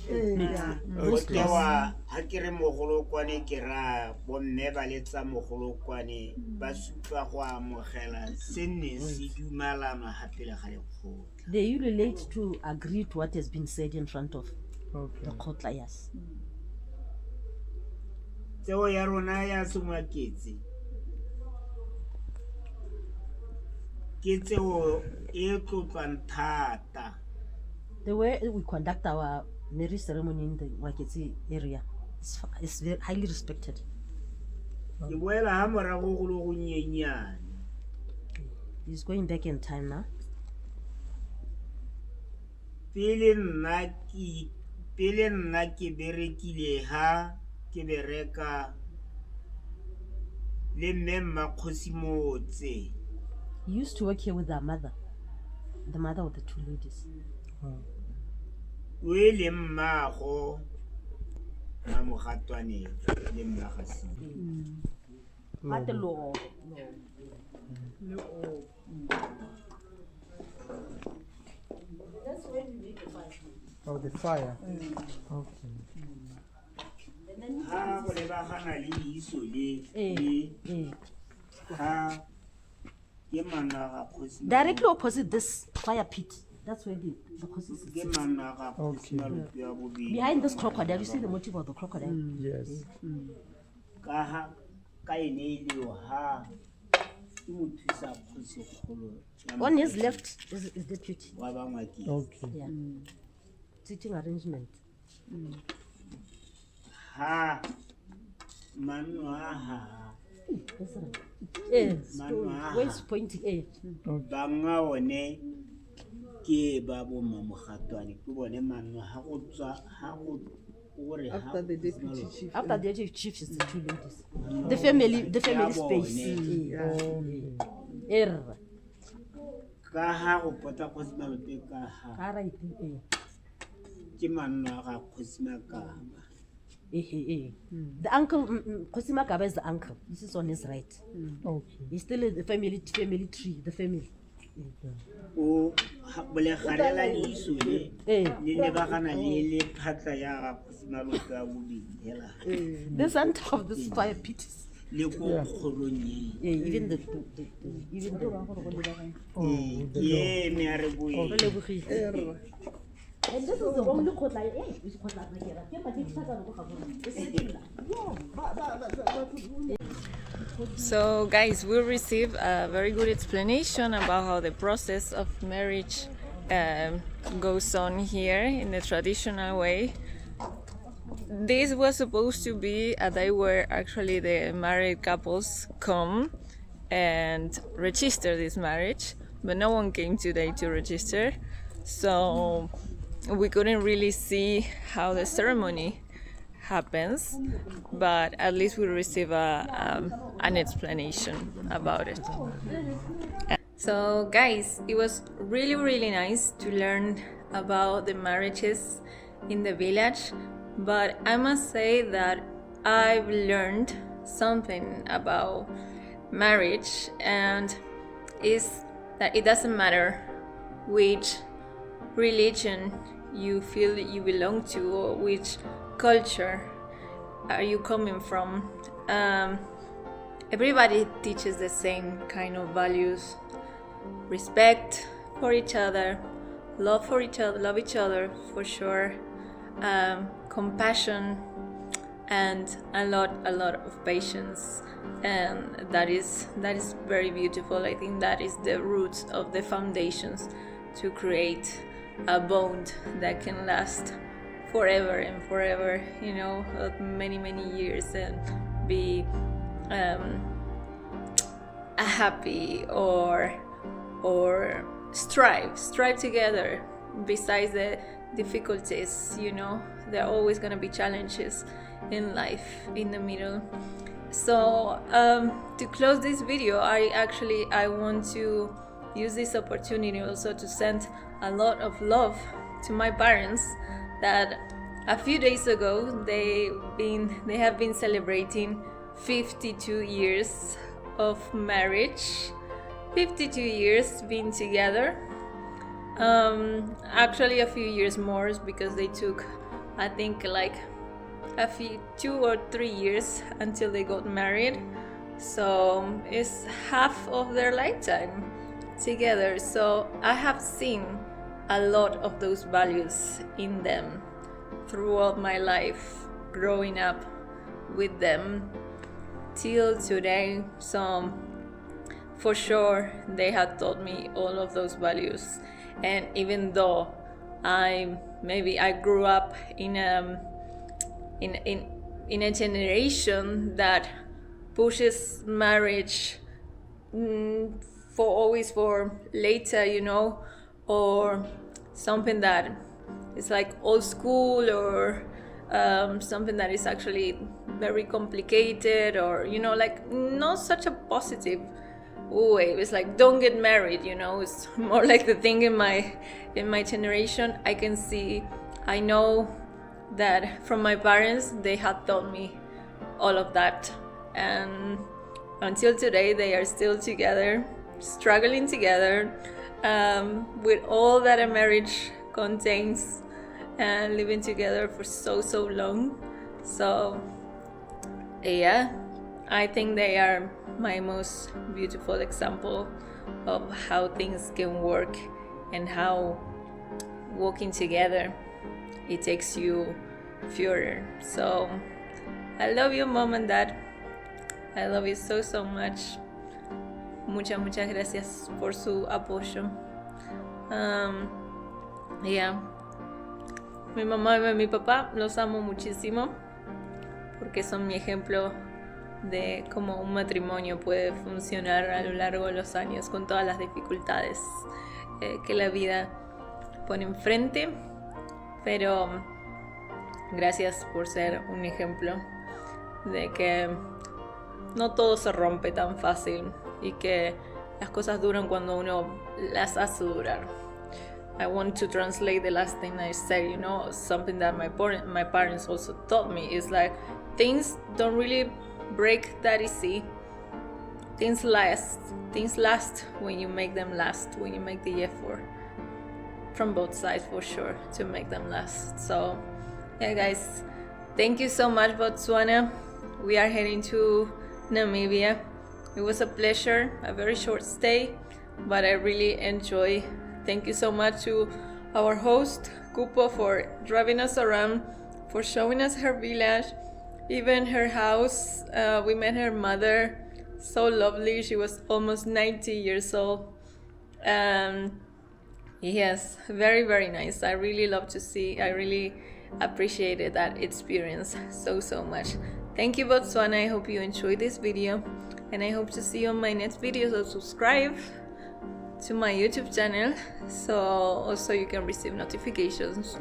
Wa ha ke re mogolokwane ke ra bomme ba letsa mogolokwane ba supa go amogela se ne se dumalana hape le ga lekgotla. They ululate to agree to what has been said in front of Okay. the court lawyers. Tseo ya rona ya Somaketse ke tseo e tlotlwang thata. The way we conduct our marriage ceremony in the Waketse area is very highly respected. Ke boela ha morago go lo go nyenyane. He's going back in time now. Pele nna ke berekile ha ke bereka le mme Mmakgosi Motse. He used to work here with their mother, the mother of the two ladies. O le mmago a mogatwane le mmagasi. Oh, the fire. Okay. Ha go le ba gana le iso le ha ke managa Kgosi. Directly opposite this fire pit, that's where the Kgosi Ke sits. managa Okay. Kgosi ya bobedi. Behind this crocodile, you see the motive of the crocodile. Yes. Ka ha ka ene le ha ke mothusa Kgosi kgolo. On his left is deputy. Wa bangwaki. Okay. Yeah. Sitting arrangement. Ha manu ha That's right. Yes. Where is pointing? banga one ke ba bo mamogatwane ke bone manu ha go tswa ha go gore ha After the deputy chief. After the deputy chief is the two ladies. The family space. ka ha go pota Kgosi Malope ka ha Right. ke manu ga Kgosi Makaba. The uncle, Kgosi Makaba is the uncle. This is on his right. Okay. He's still in the family tree, the family. O bole galela le iso le ba gana le phatla ya ga Kgosi Malope a bobedi hela. The center of this fire pit is Le ko kgolong even the ye me a re boe. and this is the only kotla So guys, we received a very good explanation about how the process of marriage goes on here in the traditional way. This was supposed to be a day where actually the married couples come and register this marriage, but no one came today to register, so we couldn't really see how the ceremony happens, but at least we receive an explanation about it. So guys, it was really nice to learn about the marriages in the village, but I must say that I've learned something about marriage, and is that it doesn't matter which religion you feel that you belong to or which culture are you coming from. Everybody teaches the same kind of values: respect for each other, love each other for sure, compassion, and a lot of patience. And that is very beautiful. I think that is the roots of the foundations to create a bond that can last forever and forever, you know, many years, and be happy or strive together. Besides the difficulties, you know, there are always going to be challenges in life in the middle. So to close this video, I want to use this opportunity also to send a lot of love to my parents, that a few days ago they have been celebrating 52 years of marriage, 52 years being together. Actually a few years more, because they took, I think, like 2 or 3 years until they got married. So it's half of their lifetime together. So I have seen a lot of those values in them throughout my life, growing up with them till today. So for sure they have taught me all of those values. And even though I grew up in a generation that pushes marriage for later, you know, or something that is like old school, or something that is actually very complicated, or, you know, like not such a positive way. It's like, don't get married, you know. It's more like the thing in my generation. I know that from my parents, they had taught me all of that, and until today they are still together, struggling together, with all that a marriage contains, and living together for so long. So yeah, I think they are my most beautiful example of how things can work, and how walking together, it takes you further. So I love you, Mom and Dad. I love you so much. Muchas gracias por su apoyo. Yeah. Mi mamá y mi papá los amo muchísimo, porque son mi ejemplo de cómo un matrimonio puede funcionar a lo largo de los años, con todas las dificultades que la vida pone enfrente. Pero gracias por ser un ejemplo de que no todo se rompe tan fácil, y que las cosas duran cuando uno las hace durar. I want to translate the last thing I said, you know, something that my parents also taught me is like, things don't really break that easy. Things last when you make them last, when you make the effort from both sides, for sure, to make them last. So yeah, guys, thank you so much, Botswana. We are heading to Namibia. It was a pleasure, a very short stay, but I really enjoy. Thank you so much to our host, Kupo, for driving us around, for showing us her village, even her house. We met her mother, so lovely. She was almost 90 years old. Yes, very nice. I really love to see. I really appreciated that experience so much. Thank you, Botswana. I hope you enjoyed this video, and I hope to see you on my next video. So subscribe to my YouTube channel, so also you can receive notifications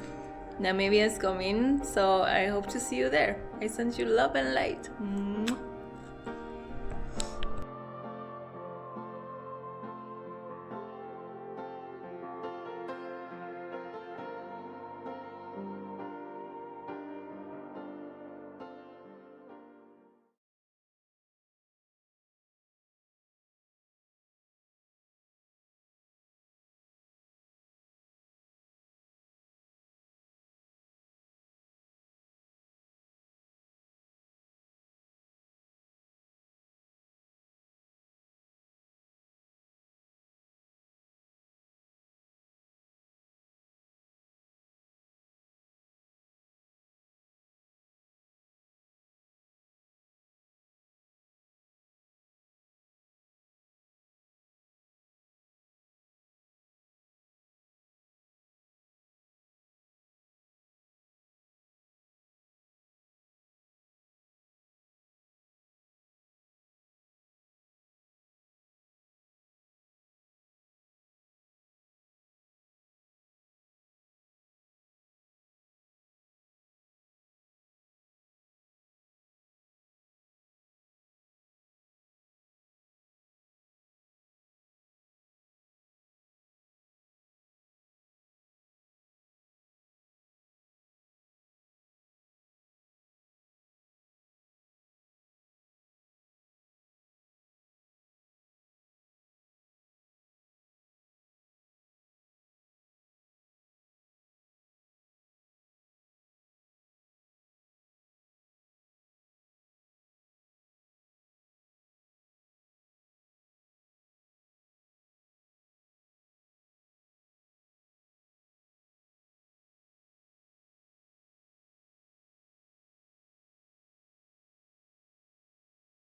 Namibia is coming, so I hope to see you there. I send you love and light.